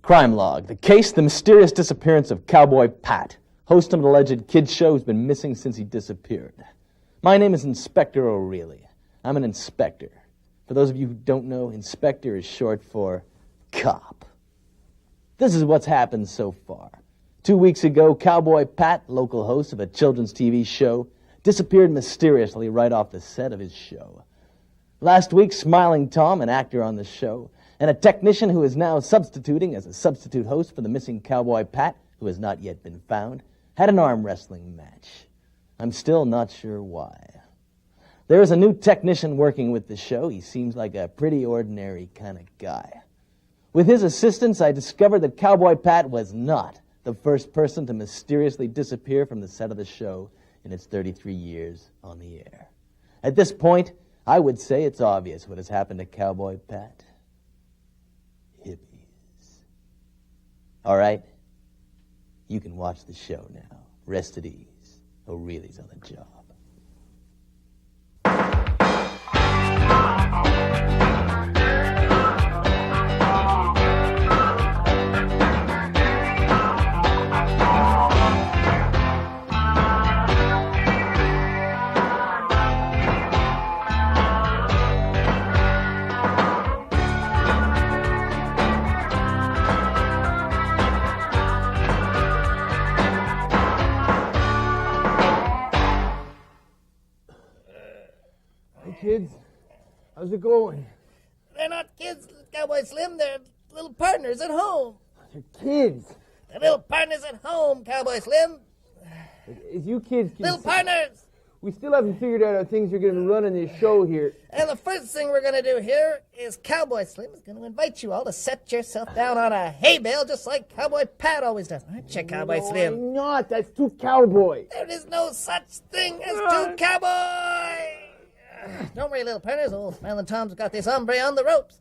Crime Log. The case, the mysterious disappearance of Cowboy Pat, host of an alleged kids show who's been missing since he disappeared. My name is Inspector O'Reilly. I'm an inspector. For those of you who don't know, inspector is short for cop. This is what's happened so far. 2 weeks ago, Cowboy Pat, local host of a children's TV show, disappeared mysteriously right off the set of his show. Last week, Smiling Tom, an actor on the show, and a technician who is now substituting as a substitute host for the missing Cowboy Pat, who has not yet been found, had an arm wrestling match. I'm still not sure why. There is a new technician working with the show. He seems like a pretty ordinary kind of guy. With his assistance, I discovered that Cowboy Pat was not the first person to mysteriously disappear from the set of the show in its 33 years on the air. At this point, I would say it's obvious what has happened to Cowboy Pat. Hippies. All right? You can watch the show now. Rest at ease. O'Reilly's on the job. Kids, how's it going? They're not kids, Cowboy Slim. They're little partners at home. They're kids. They're little partners at home, Cowboy Slim. As you kids can Little see, partners. we still haven't figured out how things are going to be running this show here. And the first thing we're going to do here is Cowboy Slim is going to invite you all to set yourself down on a hay bale just like Cowboy Pat always does. Aren't you, Cowboy No, Slim? I'm not. That's too cowboy. There is no such thing as two cowboy. Don't worry, little partners. Old Smiling Tom's got this hombre on the ropes.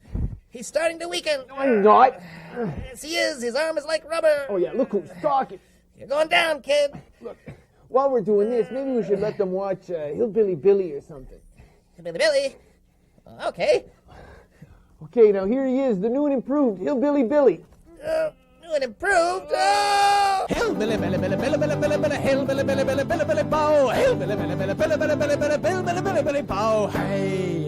He's starting to weaken. No, I'm not. Yes, he is. His arm is like rubber. Oh, yeah, look who's talking. You're going down, kid. Look, while we're doing this, maybe we should let them watch Hillbilly Billy or something. Billy. Okay. Okay, now here he is, the new and improved Hillbilly Billy. New and improved. Oh! Hillbilly, Billy, Billy, Billy, Billy, Billy, Billy, Hillbilly, Billy, Billy, Billy, Billy, Bow. Hillbilly, Billy, Billy, Billy, Billy, Billy, Billy, Billy, Billy, Billy, Billy, Bow. Hey.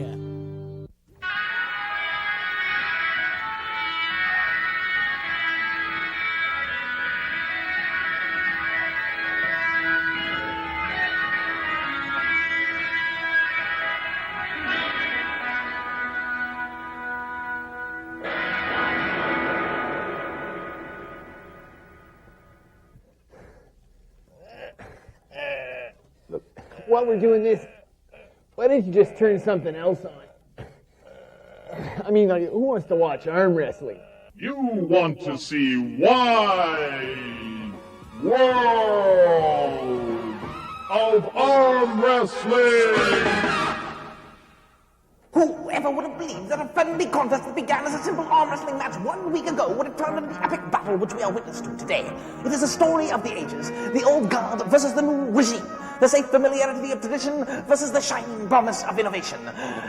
While we're doing this, why didn't you just turn something else on? I mean, like, who wants to watch arm wrestling? You want to see wide world of arm wrestling. Whoever would have believed that a friendly contest that began as a simple arm wrestling match 1 week ago would have turned into the epic battle which we are witness to today? It is a story of the ages, the old guard versus the new regime, the safe familiarity of tradition versus the shining promise of innovation.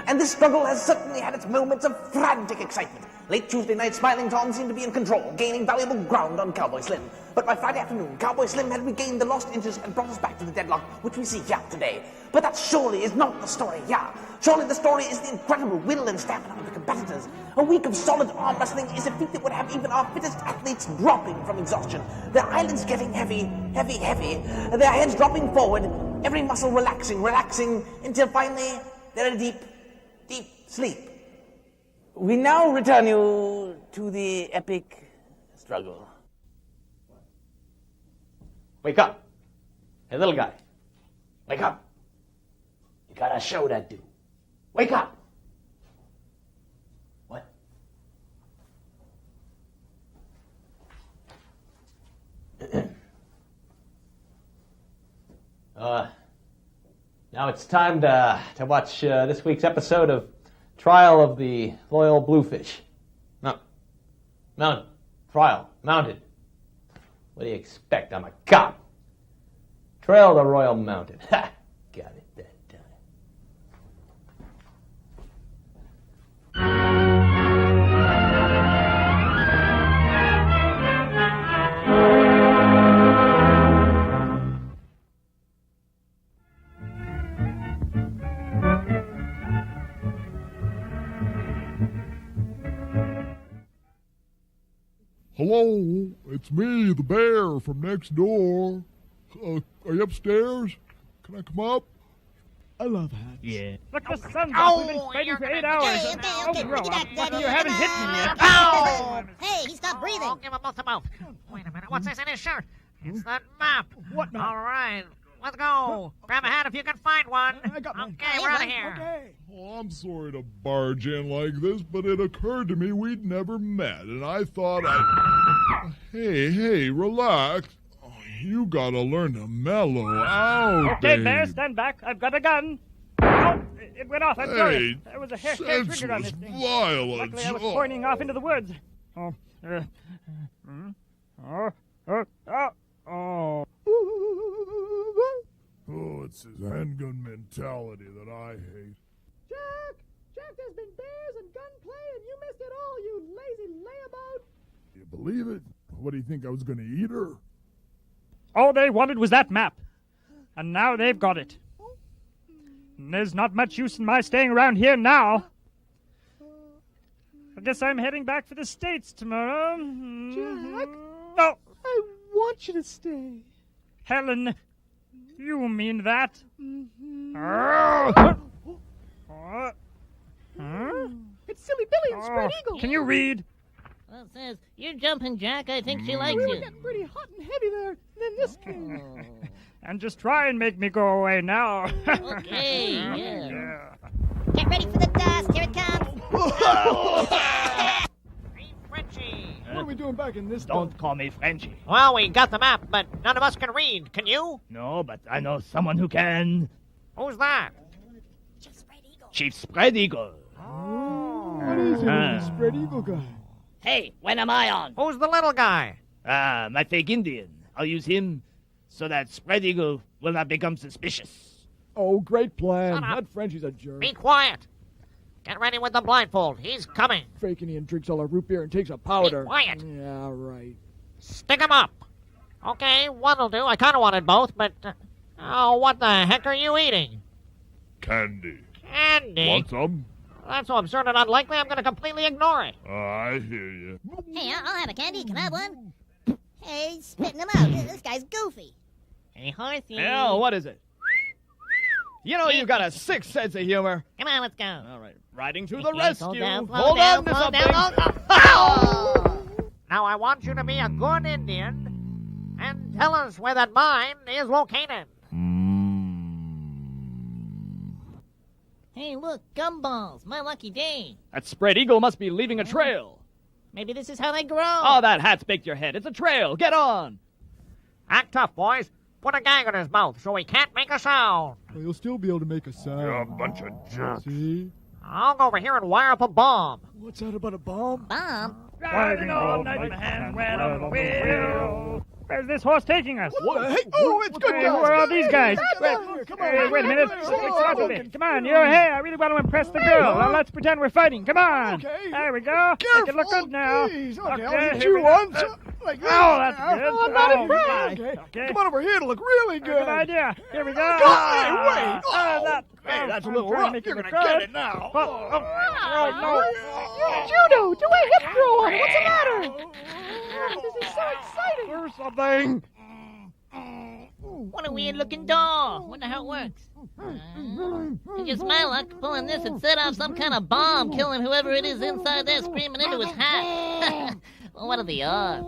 And this struggle has certainly had its moments of frantic excitement. Late Tuesday night, Smiling Tom seemed to be in control, gaining valuable ground on Cowboy Slim. But by Friday afternoon, Cowboy Slim had regained the lost inches and brought us back to the deadlock which we see here today. But that surely is not the story here. Surely the story is the incredible will and stamina of the competitors. A week of solid arm wrestling is a feat that would have even our fittest athletes dropping from exhaustion. Their eyelids getting heavy, heavy, heavy. Their heads dropping forward, every muscle relaxing, until finally they're in deep, deep sleep. We now return you to the epic struggle. Wake up. Hey, little guy. Wake up. You got a show to do. Wake up. What? Now it's time to watch this week's episode of Trial of the Loyal Bluefish. No. Mounted. Trial. Mounted. What do you expect? I'm a cop. Trail of the Royal Mounted. Ha! Got it that time. Hello, it's me, the bear from next door. Are you upstairs? Can I come up? I love hats. Yeah. Look, the sun's up. We've been fighting for 8 hours. Okay, Grow put it up. back, Daddy. You haven't hit me yet. Ow! Hey, he stopped breathing. Oh, give him both a mouth. Wait a minute, what's this in his shirt? It's that map. What map? All right, let's go. Grab a hat if you can find one. I got one. Okay, we're out of here. Okay. Oh, I'm sorry to barge in like this, but it occurred to me we'd never met, and I thought I'd... Hey, relax. Oh, you gotta learn to mellow out, Okay, babe. Bear, stand back. I've got a gun. Oh, it went off. I'm sorry. Hey, There was a hair trigger on senseless this thing. violence. Luckily, I was Oh. pointing off into the woods. Oh. Oh. Oh, it's his handgun mentality that I hate. Jack, there's been bears and gunplay, and you missed it all, you lazy layabout. You believe it? What do you think, I was gonna eat her? All they wanted was that map. And now they've got it. And there's not much use in my staying around here now. I guess I'm heading back for the States tomorrow. Jack? Oh, I want you to stay. Helen, you mean that? It's Silly Billy and Spread Eagle. Can you read? Well, it says, you're jumping, Jack. I think she likes We were you. getting pretty hot and heavy there. Then this came. And just try and make me go away now. Okay, yeah. Get ready for the dust. Here it comes. Hey, Frenchie. What are we doing back in this Don't call me Frenchy. Well, we got the map, but none of us can read. Can you? No, but I know someone who can. Who's that? Chief Spread Eagle. What is it, with the Spread Eagle guy? Hey, when am I on? Who's the little guy? My fake Indian. I'll use him so that Spread Eagle will not become suspicious. Oh, great plan. Shut up. That Frenchie's a jerk. Be quiet. Get ready with the blindfold. He's coming. Fake Indian drinks all our root beer and takes a powder. Be quiet. Yeah, right. Stick him up. Okay, one'll do. I kind of wanted both, but... oh, what the heck are you eating? Candy. Candy? Want some? That's so absurd and unlikely, I'm going to completely ignore it. I hear you. Hey, I'll have a candy. Can I have one? Hey, he's spitting them out. This guy's goofy. Hey, horsey. Hell, what is it? You know you got a sick sense of humor. Come on, let's go. All right, riding to the Okay, rescue. slow down, slow Hold down, on to slow something. down. Oh. Now, I want you to be a good Indian and tell us where that mine is located. Hey, look, gumballs. My lucky day. That Spread Eagle must be leaving a trail. Maybe this is how they grow. Oh, that hat's baked your head. It's a trail. Get on. Act tough, boys. Put a gag on his mouth so he can't make a sound. Well, you'll still be able to make a sound. You're a bunch of jerks. See? I'll go over here and wire up a bomb. What's that about a bomb? Bomb? Riding all night, my hands went on the wheel. Where's this horse taking us? What the heck? Oh, it's good Hey, guys. who are all these guys? Come on. Wait a minute. Stop a bit. Come on, you're hey, I really want to impress the girl. Now let's pretend we're fighting. Come on. Okay. There we go. Make it look good now. Please. Okay, Okay, I'll hit here you we go. once. Like this. Oh, that's now. good. I'm not Oh, impressed. my. Okay. Come on over here to look really good. Good idea. Here we go. Hey, wait. Hey, that's a little I'm trying to rough. make You're it gonna look get good. it now. Oh, no. Judo, do a hip throw on. What's the matter? This is so exciting. Or something. What a weird-looking doll. Wonder how it works. It's just my luck pulling this and set off some kind of bomb, killing whoever it is inside there screaming into his hat. Well, what are the odds?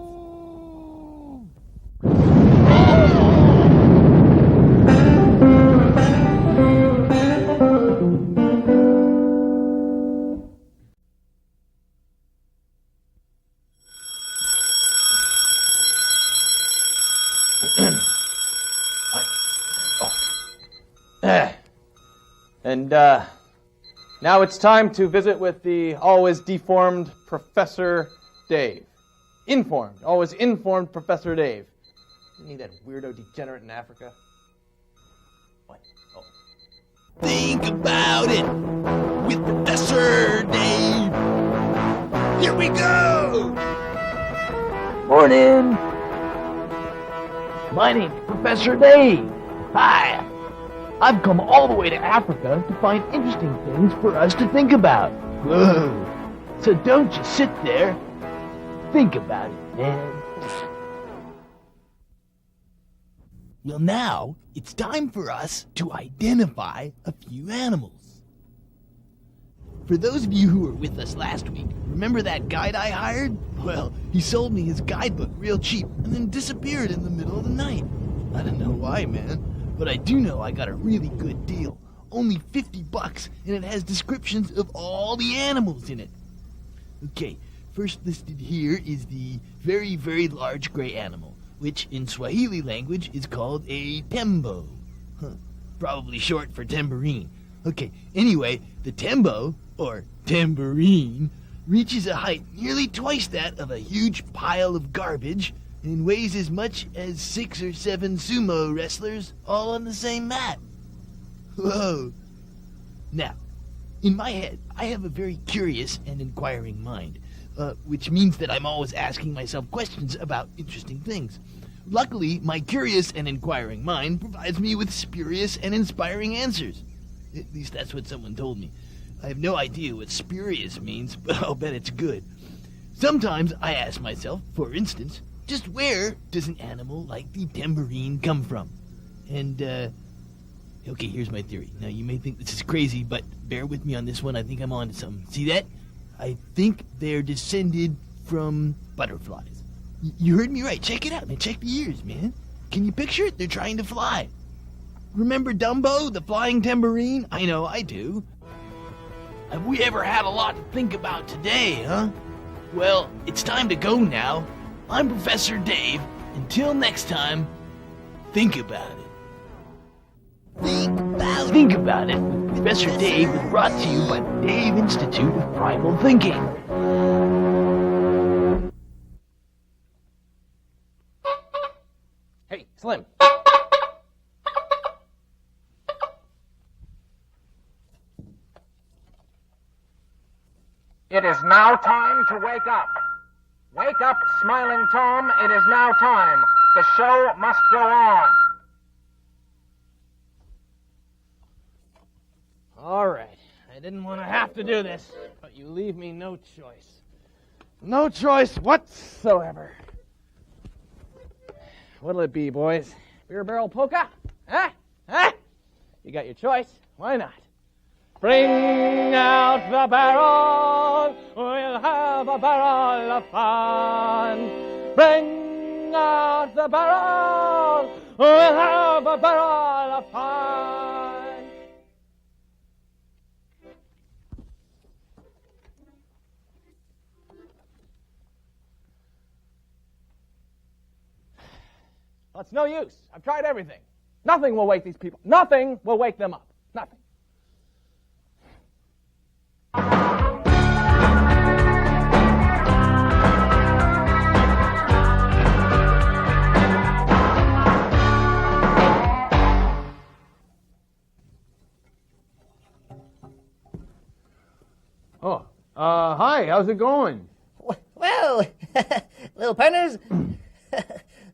And now it's time to visit with the always deformed Professor Dave. Informed, always informed Professor Dave. You need that weirdo degenerate in Africa? What? Oh. Think about it with Professor Dave. Here we go. Morning. My name's Professor Dave. Hi. I've come all the way to Africa to find interesting things for us to think about. Whoa. So don't just sit there. Think about it. man. Well, now it's time for us to identify a few animals. For those of you who were with us last week, remember that guide I hired? Well, he sold me his guidebook real cheap and then disappeared in the middle of the night. I don't know why, man, but I do know I got a really good deal. Only $50, and it has descriptions of all the animals in it. Okay, first listed here is the very, very large gray animal, which in Swahili language is called a tembo. Probably short for temboreen. Okay, anyway, the tembo, or temboreen, reaches a height nearly twice that of a huge pile of garbage and weighs as much as 6 or 7 sumo wrestlers all on the same mat. Whoa. Now, in my head, I have a very curious and inquiring mind, which means that I'm always asking myself questions about interesting things. Luckily, my curious and inquiring mind provides me with spurious and inspiring answers. At least that's what someone told me. I have no idea what spurious means, but I'll bet it's good. Sometimes I ask myself, for instance, just where does an animal like the temboreen come from? And, okay, here's my theory. Now, you may think this is crazy, but bear with me on this one. I think I'm on to something. See that? I think they're descended from butterflies. You heard me right. Check it out, man. Check the ears, man. Can you picture it? They're trying to fly. Remember Dumbo, the flying temboreen? I know, I do. Have we ever had a lot to think about today, huh? Well, it's time to go now. I'm Professor Dave. Until next time, think about it. Think about it. Professor Dave was brought to you by the Dave Institute of Primal Thinking. Hey, Slim. It is now time to wake up. Wake up, Smiling Tom. It is now time. The show must go on. All right. I didn't want to have to do this, but you leave me no choice. No choice whatsoever. What'll it be, boys? Beer barrel polka? Huh? Huh? You got your choice. Why not? Bring out the barrel, we'll have a barrel of fun. Bring out the barrel, we'll have a barrel of fun. Well, it's no use. I've tried everything. Nothing will wake these people. Nothing will wake them up. Nothing. Hi, how's it going? Well, little partners,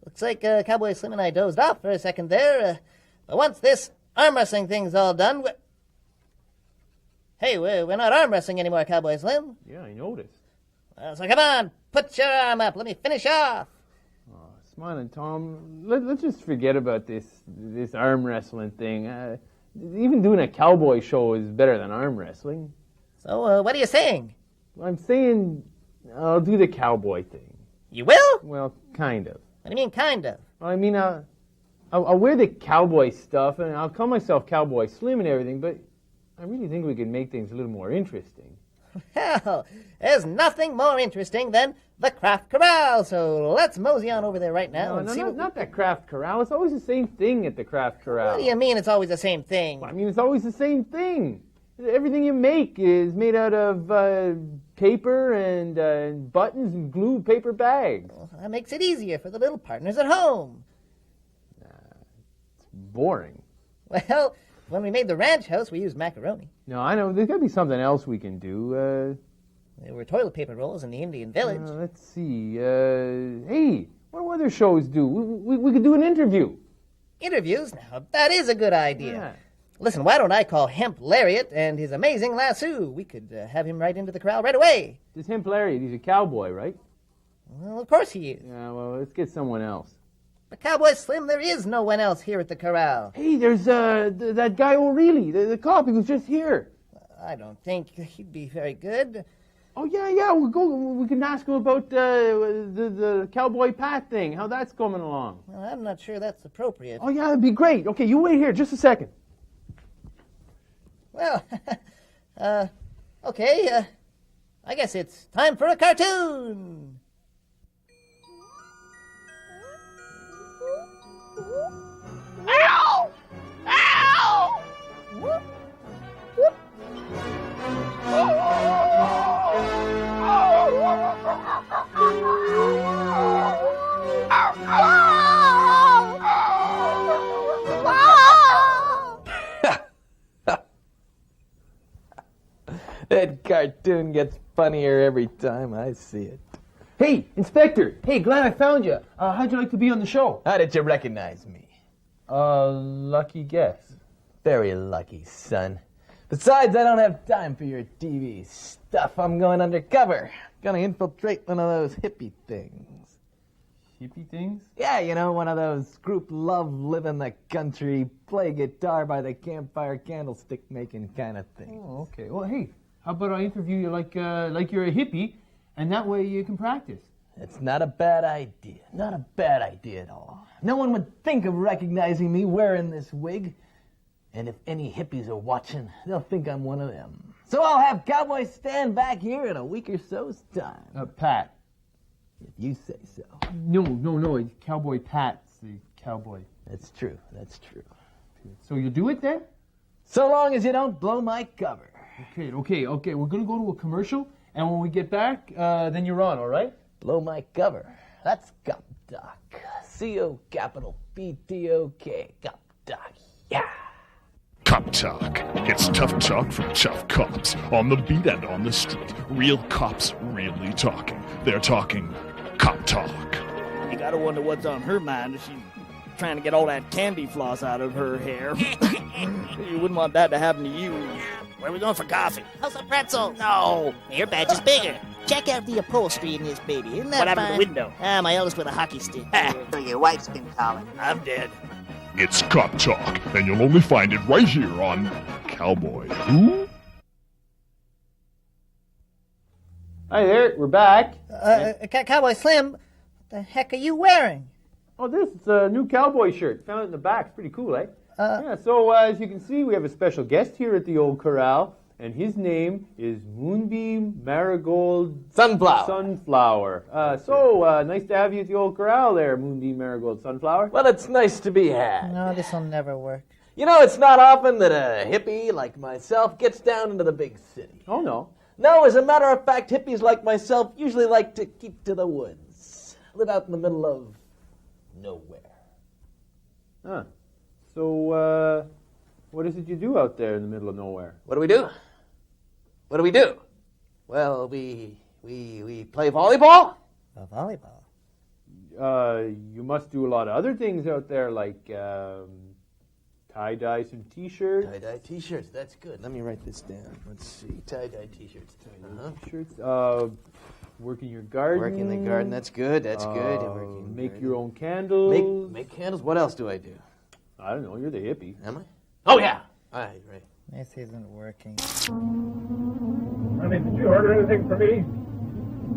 looks like Cowboy Slim and I dozed off for a second there. But once this arm wrestling thing's all done, hey, we're not arm wrestling anymore, Cowboy Slim. Yeah, I noticed. So come on, put your arm up. Let me finish off. Smiling Tom, let's just forget about this arm wrestling thing. Even doing a cowboy show is better than arm wrestling. So what are you saying? I'm saying I'll do the cowboy thing. You will? Well, kind of. What do you mean, kind of? I mean, I'll wear the cowboy stuff, and I'll call myself Cowboy Slim and everything, but I really think we can make things a little more interesting. Well, there's nothing more interesting than the Kkraft Kkorral, so let's mosey on over there right now and see what... Not the Kkraft Kkorral. It's always the same thing at the Kkraft Kkorral. What do you mean it's always the same thing? Well, I mean, it's always the same thing. Everything you make is made out of paper and buttons and glue paper bags. Well, that makes it easier for the little partners at home. It's boring. Well, when we made the ranch house, we used macaroni. No, I know. There's got to be something else we can do. There were toilet paper rolls in the Indian village. Let's see. Hey, what do other shows do? We could do an interview. Interviews? Now, that is a good idea. Yeah. Listen, why don't I call Hemp Lariat and his amazing lasso? We could have him right into the corral right away. This Hemp Lariat, he's a cowboy, right? Well, of course he is. Yeah, well, let's get someone else. But Cowboy Slim, there is no one else here at the corral. Hey, there's that guy O'Reilly, the cop. He was just here. I don't think he'd be very good. Oh, yeah, we'll go. We can ask him about the Cowboy Pat thing, how that's coming along. Well, I'm not sure that's appropriate. Oh, yeah, that'd be great. Okay, you wait here just a second. Well, okay, I guess it's time for a cartoon. Ow! Ow! Whoop, whoop. That cartoon gets funnier every time I see it. Hey, Inspector. Hey, glad I found you. How'd you like to be on the show? How did you recognize me? Lucky guess. Very lucky, son. Besides, I don't have time for your TV stuff. I'm going undercover. Gonna infiltrate one of those hippie things. Hippie things? Yeah, you know, one of those group love, live in the country, play guitar by the campfire, candlestick making kind of thing. Oh, okay. Well, hey, how about I interview you like you're a hippie, and that way you can practice. It's not a bad idea. Not a bad idea at all. No one would think of recognizing me wearing this wig. And if any hippies are watching, they'll think I'm one of them. So I'll have Cowboy stand back here in a week or so's time. Pat. If you say so. No, it's Cowboy Pat's the cowboy. That's true. So you do it then? So long as you don't blow my cover. Okay. We're gonna go to a commercial, and when we get back, then you're on, all right? Blow my cover. That's CoPtok. C-O-P-T-O-K. CoPtok. Yeah. CoPtok. It's tough talk from tough cops. On the beat and on the street. Real cops really talking. They're talking CoPtok. You gotta wonder what's on her mind if she's trying to get all that candy floss out of her hair. You wouldn't want that to happen to you. Where are we going for coffee? How's a pretzel? No. Your badge is bigger. Check out the upholstery in this baby. Isn't that What happened fine? to the window? My eldest with a hockey stick. So your wife's been calling. I'm dead. It's CoPtok, and you'll only find it right here on Cowboy. Who? Hi there, we're back. Cowboy Slim, what the heck are you wearing? Oh, this is a new cowboy shirt. Found it in the back. It's pretty cool, eh? So as you can see, we have a special guest here at the old corral, and his name is Moonbeam Marigold Sunflower. Nice to have you at the old corral there, Moonbeam Marigold Sunflower. Well, it's nice to be had. No, this'll never work. You know, it's not often that a hippie like myself gets down into the big city. Oh, no. No, as a matter of fact, hippies like myself usually like to keep to the woods. Live out in the middle of nowhere. Huh. So, what is it you do out there in the middle of nowhere? What do we do? Well, we play volleyball. Volleyball? You must do a lot of other things out there, like tie-dye some T-shirts. Tie-dye T-shirts, that's good. Let me write this down. Let's see, tie-dye T-shirts. T-shirts. Work in your garden. Work in the garden, that's good, Make your own candles. Make candles? What else do I do? I don't know, you're the hippie. Am I? Oh, yeah. All right. This isn't working. Honey, did you order anything for me?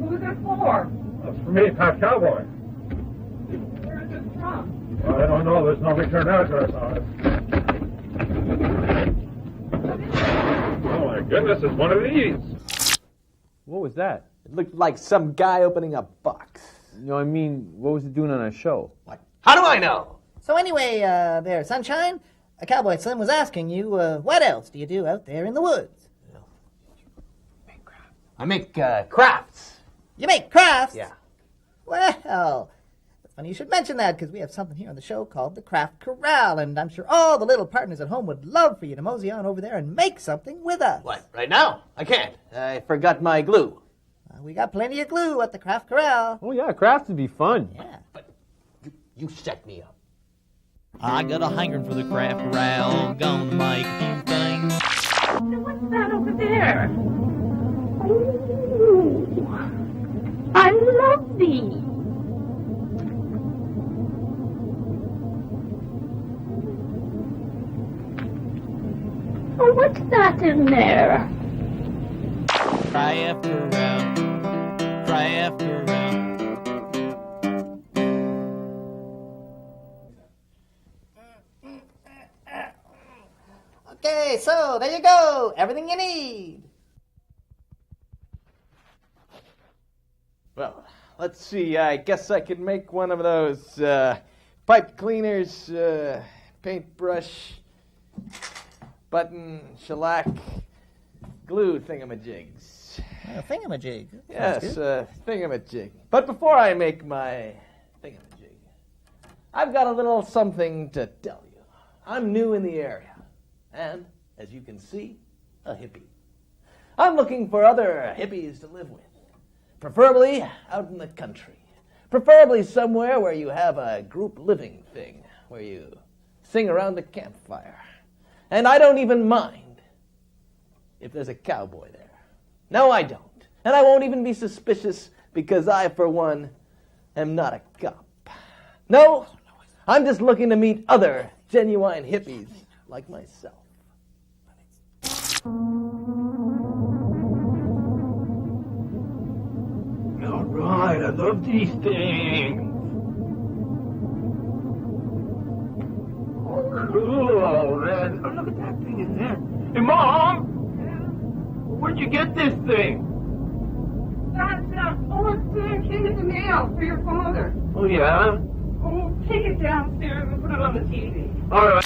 Who's it for? That's for me, Pat Cowboy. Where is it from? Well, I don't know. There's no return address on it. Oh, my goodness, it's one of these. What was that? It looked like some guy opening a box. No, I mean, what was it doing on a show? What? How do I know? So anyway, there, Sunshine, Cowboy Slim was asking you, what else do you do out there in the woods? I make crafts. You make crafts? Yeah. Well, it's funny you should mention that, because we have something here on the show called the Kkraft Kkorral, and I'm sure all the little partners at home would love for you to mosey on over there and make something with us. What, right now? I can't. I forgot my glue. We got plenty of glue at the Kkraft Kkorral. Oh, yeah, crafts would be fun. Yeah. But you set me up. I got a hankering for the Kkraft Kkorral. Gonna make a few things. What's that over there? Ooh, I love see. Oh, what's that in there? Cry after round. Cry after round. Okay, so there you go. Everything you need. Well, let's see. I guess I could make one of those pipe cleaners, paintbrush, button, shellac, glue thingamajigs. Thingamajig. Yes, thingamajig. But before I make my thingamajig, I've got a little something to tell you. I'm new in the area, and, as you can see, a hippie. I'm looking for other hippies to live with, preferably out in the country, preferably somewhere where you have a group living thing, where you sing around the campfire. And I don't even mind if there's a cowboy there. No, I don't. And I won't even be suspicious because I, for one, am not a cop. No, I'm just looking to meet other genuine hippies like myself. All right, I love these things. Oh, cool, man. Oh, look at that thing in there. Hey, Mom! Where'd you get this thing? It came in the mail for your father. Oh, yeah? Oh, take it downstairs and put it on the TV. All right.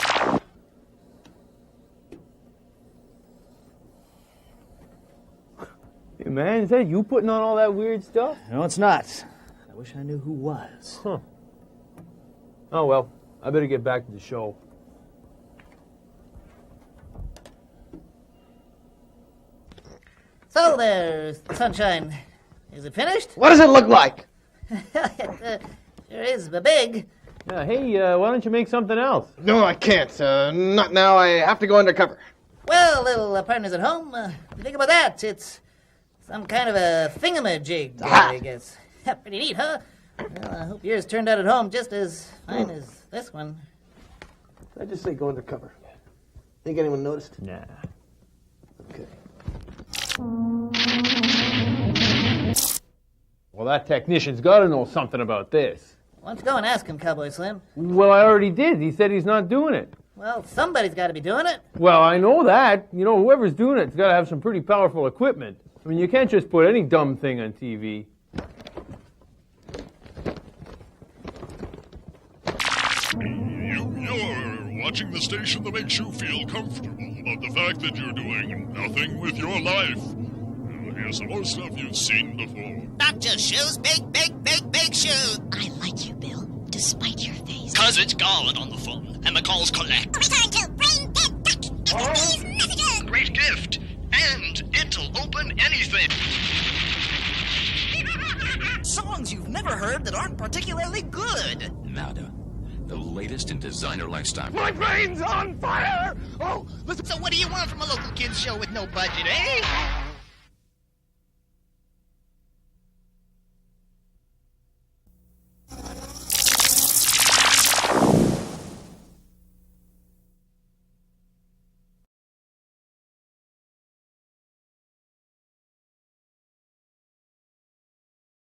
Hey, man, is that you putting on all that weird stuff? No, it's not. I wish I knew who was. Huh. Oh, well, I better get back to the show. So there, Sunshine. Is it finished? What does it look like? It sure is big. Yeah, hey, why don't you make something else? No, I can't. Not now. I have to go undercover. Well, little partners at home, what do you think about that? It's some kind of a thingamajig, I guess. Pretty neat, huh? Well, I hope yours turned out at home just as fine as this one. I just say go undercover. Think anyone noticed? Nah. Okay. Well, that technician's got to know something about this. Why don't you go and ask him, Cowboy Slim? Well, I already did. He said he's not doing it. Well, somebody's got to be doing it. Well, I know that. You know, whoever's doing it's got to have some pretty powerful equipment. I mean, you can't just put any dumb thing on TV. You're watching the station that makes you feel comfortable about the fact that you're doing nothing with your life. Here's some more stuff you've seen before. Not just shoes, big shoes. I like you, Bill, despite your face. 'Cause it's God on the phone, and the calls collect. Return to Brain Dead Duck. These messages. Great gift, and it'll open anything. Songs you've never heard that aren't particularly good. Nada. The latest in designer lifestyle. My brain's on fire! Oh, listen. So what do you want from a local kids show with no budget, eh?